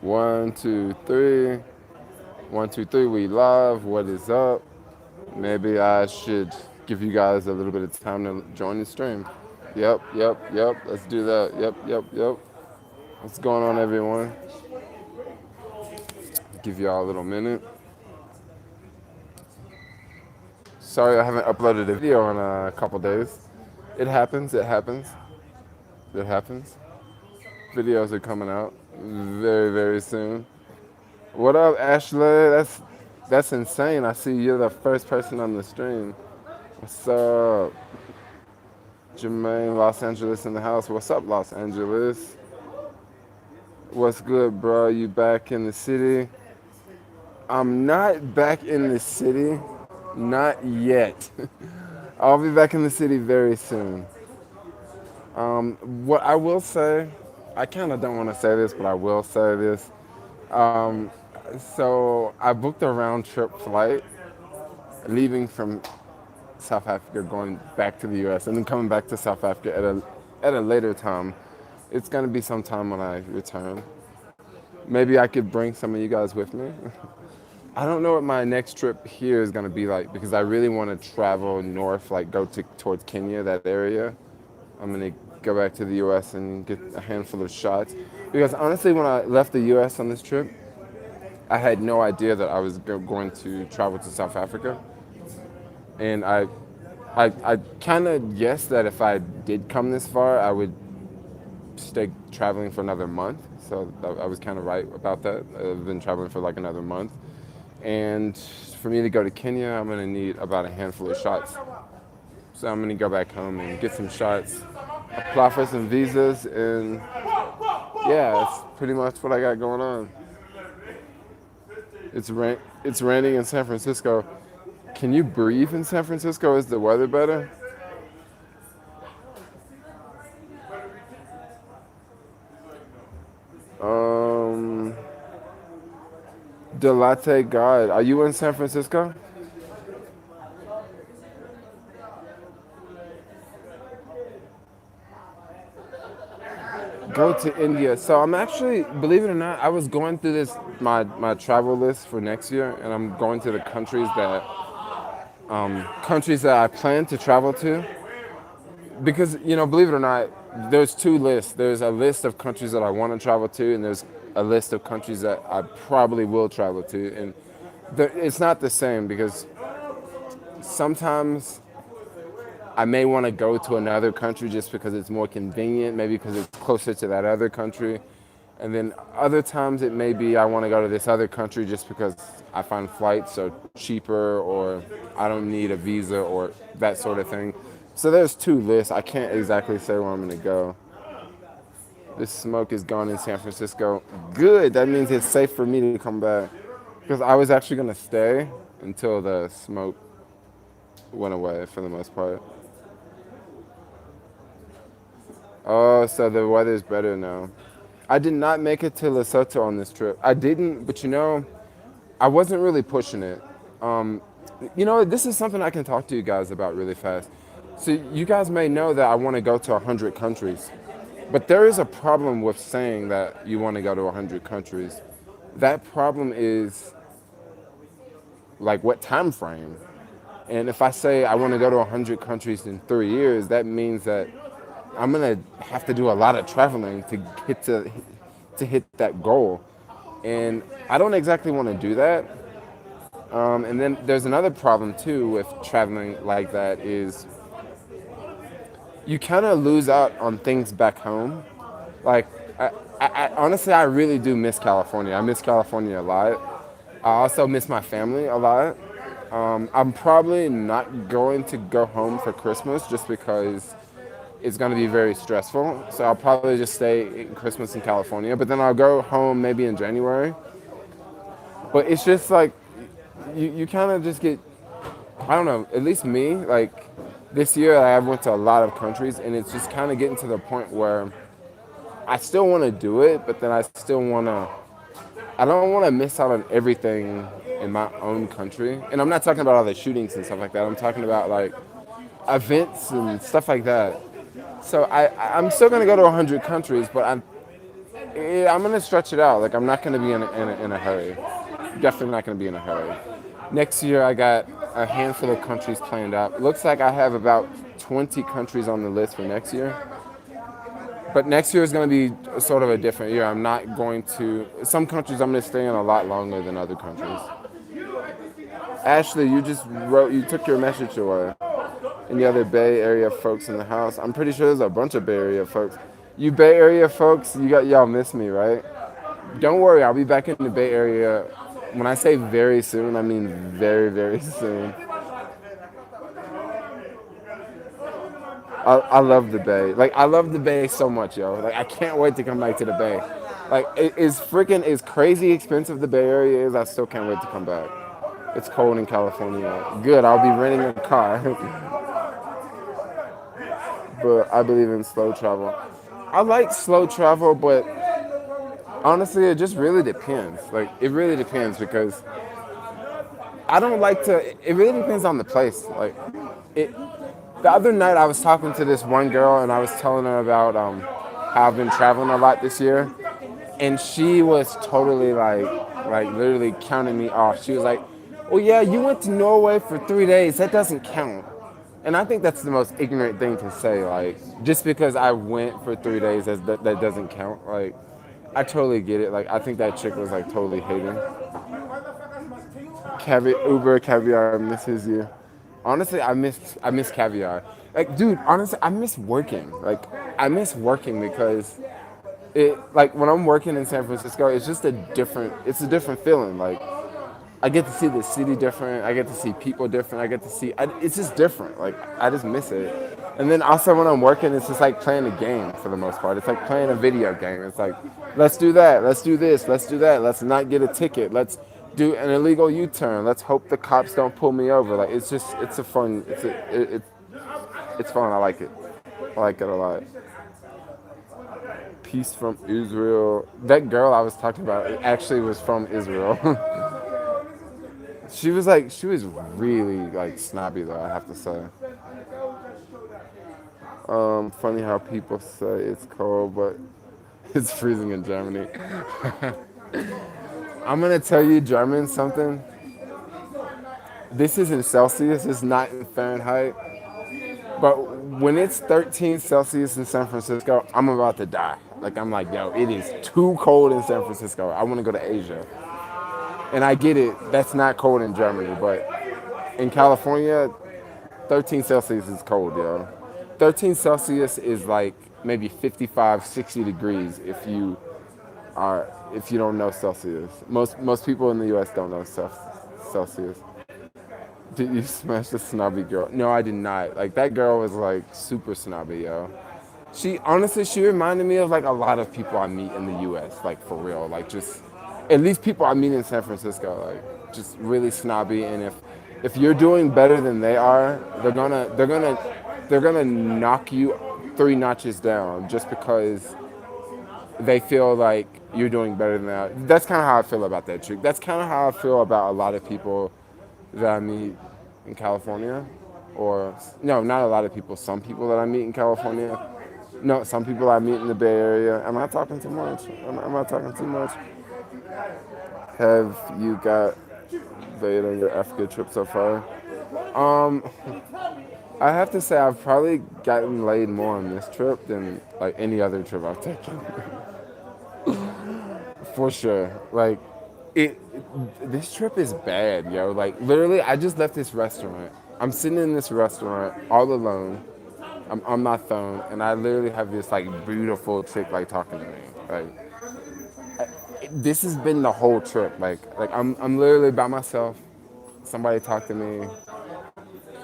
One, two, three. One, two, three. We live. What is up? Maybe I should give you guys a little bit of time to join the stream. Yep, yep, yep. Let's do that. Yep, yep, yep. What's going on, everyone? Give y'all a little minute. Sorry I haven't uploaded a video in a couple days. It happens. It happens. It happens. Videos are coming out very, very soon. What up, Ashley? That's insane. I see you're the first person on the stream. What's up? Jermaine, Los Angeles in the house. What's up, Los Angeles? What's good, bro? You back in the city? I'm not back in the city. Not yet. I'll be back in the city very soon. What I will say, I kind of don't want to say this, but I will say this. Um, so I booked a round trip flight leaving from South Africa, going back to the U.S., and then coming back to South Africa at a later time. It's gonna be sometime when I return. Maybe I could bring some of you guys with me. I don't know what my next trip here is gonna be like because I really want to travel north, like go towards Kenya, that area. I'm gonna go back to the U.S. and get a handful of shots. Because honestly, when I left the U.S. on this trip, I had no idea that I was going to travel to South Africa, and I kind of guessed that if I did come this far, I would stay traveling for another month. So I was kind of right about that. I've been traveling for like another month. And for me to go to Kenya, I'm going to need about a handful of shots. So I'm going to go back home and get some shots, apply for some visas, and yeah, that's pretty much what I got going on. It's raining in San Francisco. Can you breathe in San Francisco? Is the weather better? Um, the Latte God. Are you in San Francisco? Go to India. So I'm actually, believe it or not, I was going through my travel list for next year, and I'm going to the countries that I plan to travel to. Because believe it or not, there's two lists. There's a list of countries that I want to travel to, and there's a list of countries that I probably will travel to. And it's not the same because sometimes I may want to go to another country just because it's more convenient, maybe because it's closer to that other country. And then other times it may be I want to go to this other country just because I find flights are cheaper or I don't need a visa or that sort of thing. So there's two lists. I can't exactly say where I'm going to go. This smoke is gone in San Francisco. Good. That means it's safe for me to come back. Because I was actually going to stay until the smoke went away for the most part. Oh, so the weather's better now. I did not make it to Lesotho on this trip. I didn't, but I wasn't really pushing it. This is something I can talk to you guys about really fast. So you guys may know that I want to go to 100 countries. But there is a problem with saying that you want to go to 100 countries. That problem is like what time frame? And if I say I want to go to 100 countries in 3 years, that means that I'm gonna have to do a lot of traveling to hit that goal, and I don't exactly want to do that. And then there's another problem too with traveling like that is you kind of lose out on things back home. Like I honestly I really do miss California. I miss California a lot. I also miss my family a lot. I'm probably not going to go home for Christmas just because it's going to be very stressful. So I'll probably just stay in Christmas in California, but then I'll go home maybe in January. But it's just like, you kind of just get, I don't know, at least me, like this year I went to a lot of countries and it's just kind of getting to the point where I still want to do it, but then I don't want to miss out on everything in my own country. And I'm not talking about all the shootings and stuff like that. I'm talking about like events and stuff like that. So I'm still going to go to 100 countries, but Yeah, I'm gonna stretch it out. Like I'm not gonna be in a hurry. Definitely not gonna be in a hurry. Next year I got a handful of countries planned out. It looks like I have about 20 countries on the list for next year. But next year is going to be sort of a different year. I'm not going to. Some countries I'm going to stay in a lot longer than other countries. Ashley, you just wrote. You took your message away. Any other Bay Area folks in the house? I'm pretty sure there's a bunch of Bay Area folks. You Bay Area folks, y'all miss me, right? Don't worry, I'll be back in the Bay Area. When I say very soon, I mean very, very soon. I love the Bay. Like I love the Bay so much, yo. Like I can't wait to come back to the Bay. Like is crazy expensive the Bay Area is. I still can't wait to come back. It's cold in California. Good. I'll be renting a car. But I believe in slow travel. I like slow travel, but honestly, it just really depends. Like it really depends because I don't like to. It really depends on the place. Like it. The other night, I was talking to this one girl, and I was telling her about how I've been traveling a lot this year, and she was totally like literally counting me off. She was like, "Oh yeah, you went to Norway for 3 days. That doesn't count." And I think that's the most ignorant thing to say. Like, just because I went for 3 days, that doesn't count. Like, I totally get it. Like, I think that chick was like totally hating. Uber caviar misses you. Honestly, I miss caviar. Like, dude, honestly, I miss working. Like, I miss working because it like when I'm working in San Francisco, it's a different feeling. Like, I get to see the city different. I get to see people different. It's just different. Like, I just miss it. And then also when I'm working, it's just like playing a game for the most part. It's like playing a video game. It's like, let's do that. Let's do this. Let's do that. Let's not get a ticket. Let's do an illegal U-turn. Let's hope the cops don't pull me over. Like, it's a fun, it's fun. I like it. I like it a lot. Peace from Israel. That girl I was talking about actually was from Israel. She was really like snobby though, I have to say. Funny how people say it's cold, but it's freezing in Germany. I'm gonna tell you German something. This is in Celsius, it's not in Fahrenheit. But when it's 13 Celsius in San Francisco, I'm about to die. Like I'm like, yo, it is too cold in San Francisco. I wanna go to Asia. And I get it, that's not cold in Germany, but in California, 13 Celsius is cold, yo. 13 Celsius is like maybe 55, 60 degrees if you don't know Celsius. Most people in the U.S. don't know Celsius. Did you smash the snobby girl? No, I did not. Like that girl was like super snobby, yo. She reminded me of like a lot of people I meet in the U.S. Like for real, like just at least people I meet in San Francisco, like just really snobby. And if you're doing better than they are, they're gonna knock you 3 notches down just because they feel like you're doing better than that. That's kind of how I feel about that chick. That's kind of how I feel about a lot of people that I meet in California. Or, no, not a lot of people. Some people that I meet in California. No, some people I meet in the Bay Area. Am I talking too much? Am I talking too much? Have you got laid on your Africa trip so far? Um, I have to say I've probably gotten laid more on this trip than like any other trip I've taken. For sure. Like it this trip is bad, yo. Like literally I just left this restaurant. I'm sitting in this restaurant all alone. I'm on my phone and I literally have this like beautiful chick like talking to me. Like this has been the whole trip. Like I'm literally by myself. Somebody talk to me.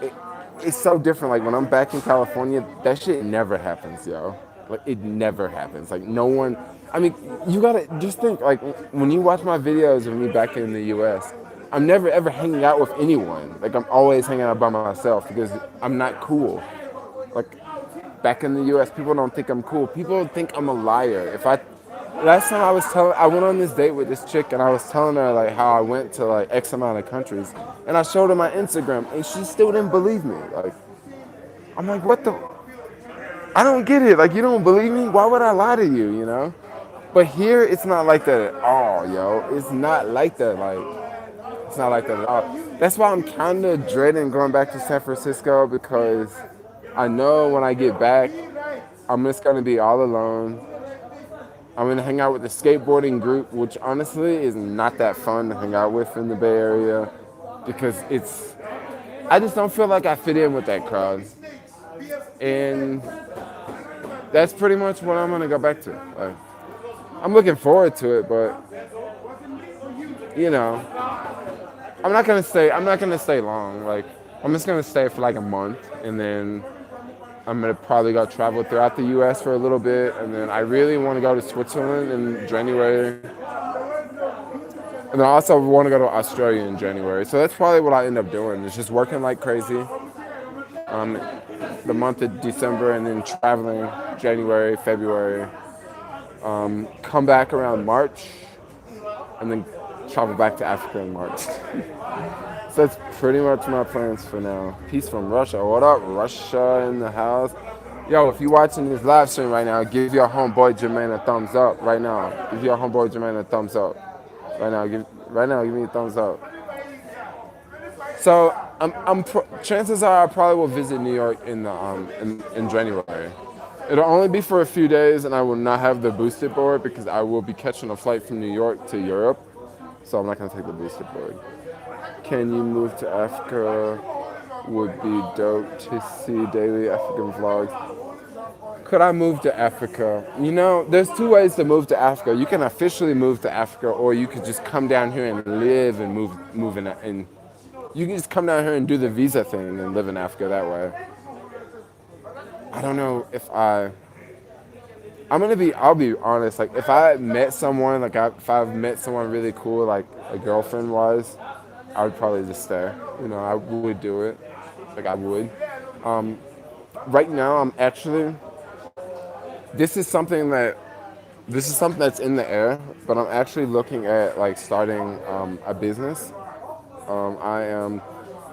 It, it's so different. Like when I'm back in California, that shit never happens, yo. Like it never happens. Like no one. I mean, you gotta just think. Like when you watch my videos of me back in the U.S., I'm never ever hanging out with anyone. Like I'm always hanging out by myself because I'm not cool. Like back in the U.S., people don't think I'm cool. People think I'm a liar. Last time I went on this date with this chick and I was telling her like how I went to like X amount of countries and I showed her my Instagram and she still didn't believe me. Like, I'm like, what the? I don't get it. Like, you don't believe me? Why would I lie to you, you know? But here, it's not like that at all, yo. It's not like that. It's not like that at all. That's why I'm kind of dreading going back to San Francisco because I know when I get back, I'm just gonna be all alone. I'm gonna hang out with the skateboarding group, which honestly is not that fun to hang out with in the Bay Area because I just don't feel like I fit in with that crowd. And that's pretty much what I'm gonna go back to. I'm looking forward to it, but you know, I'm not gonna stay long. I'm just gonna stay for like a month, and then I'm gonna probably go travel throughout the U.S. for a little bit, and then I really want to go to Switzerland in January, and then I also want to go to Australia in January. So that's probably what I end up doing. Is just working like crazy, the month of December, and then traveling January, February. Come back around March, and then travel back to Africa in March. So that's pretty much my plans for now. Peace from Russia. What up, Russia in the house? Yo, if you're watching this live stream right now, give your homeboy Jermaine a thumbs up right now. Give your homeboy Jermaine a thumbs up right now. Give me a thumbs up. So chances are I probably will visit New York in January. It'll only be for a few days, and I will not have the boosted board because I will be catching a flight from New York to Europe. So I'm not gonna take the boosted board. Can you move to Africa? Would be dope to see daily African vlogs. Could I move to Africa? You know, there's two ways to move to Africa. You can officially move to Africa, or you could just come down here and live and move in. And you can just come down here and do the visa thing and live in Africa that way. I don't know if I'll be honest. Like, if I met someone, if I've met someone really cool, like a girlfriend was, I would probably just stay. You know, I would do it. Like, I would. Right now, I'm actually. This is something that's in the air, but I'm actually looking at like starting a business. I am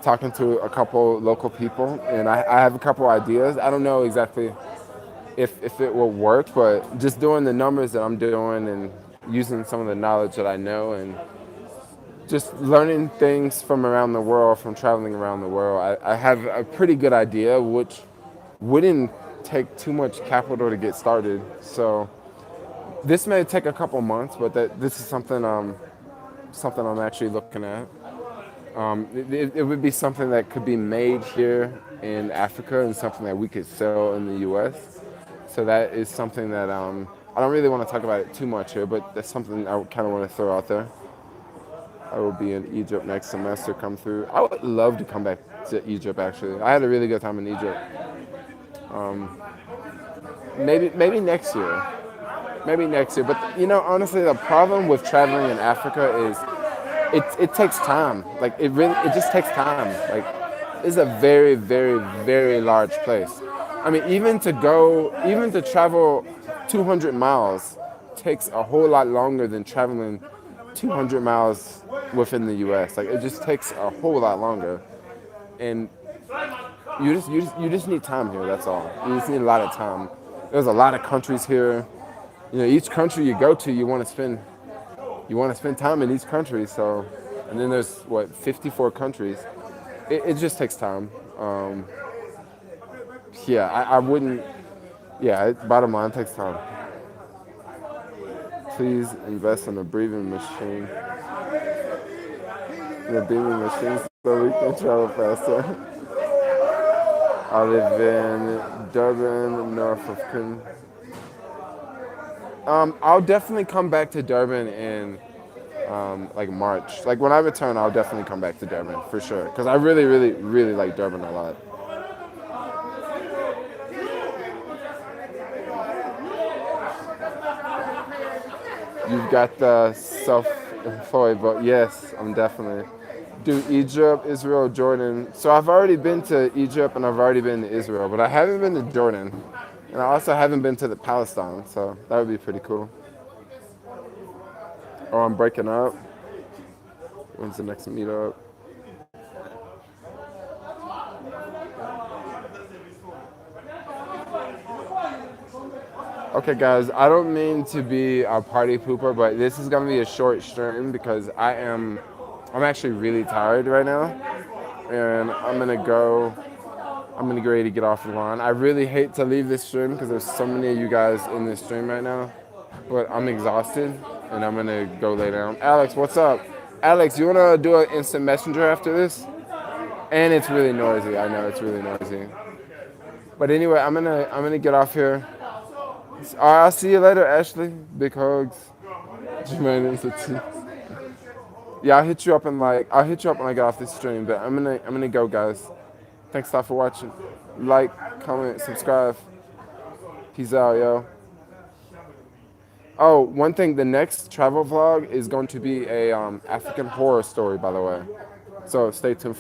talking to a couple local people, and I have a couple ideas. I don't know exactly if it will work, but just doing the numbers that I'm doing and using some of the knowledge that I know and just learning things from around the world, from traveling around the world, I have a pretty good idea, which wouldn't take too much capital to get started. So this may take a couple months, but this is something I'm actually looking at. It would be something that could be made here in Africa and something that we could sell in the U.S. So that is something that I don't really want to talk about it too much here, but that's something I kind of want to throw out there. I will be in Egypt next semester, come through. I would love to come back to Egypt, actually. I had a really good time in Egypt. Maybe next year. Maybe next year. But, you know, honestly, the problem with traveling in Africa is it takes time. Like, it just takes time. Like, it's a very, very, very large place. I mean, even to travel 200 miles takes a whole lot longer than traveling 200 miles within the U.S. Like, it just takes a whole lot longer, and you just need time here. That's all. You just need a lot of time. There's a lot of countries here. You know, each country you go to, you want to spend time in each country. So, and then there's 54 countries. It just takes time. Yeah, I wouldn't. Yeah, bottom line, it takes time. Please invest in a breathing machine. The breathing machine so we can travel faster. I live in Durban, north of Kun. I'll definitely come back to Durban in like March. Like, when I return, I'll definitely come back to Durban for sure. Because I really, really, really like Durban a lot. You've got the self-employed, but yes, I'm definitely. Do Egypt, Israel, Jordan. So I've already been to Egypt and I've already been to Israel, but I haven't been to Jordan. And I also haven't been to the Palestine, so that would be pretty cool. Oh, I'm breaking up. When's the next meetup? Okay, guys, I don't mean to be a party pooper, but this is gonna be a short stream because I'm actually really tired right now, and I'm gonna get ready to get off the line. I really hate to leave this stream because there's so many of you guys in this stream right now, but I'm exhausted, and I'm gonna go lay down. Alex, what's up? Alex, you wanna do an instant messenger after this? And it's really noisy. I know it's really noisy. But anyway, I'm gonna get off here. All right, I'll see you later, Ashley. Big hugs. Jermaine is a T. Yeah, I'll hit you up when I get off this stream. But I'm gonna go, guys. Thanks a lot for watching. Like, comment, subscribe. Peace out, yo. Oh, one thing. The next travel vlog is going to be a African horror story, by the way. So stay tuned.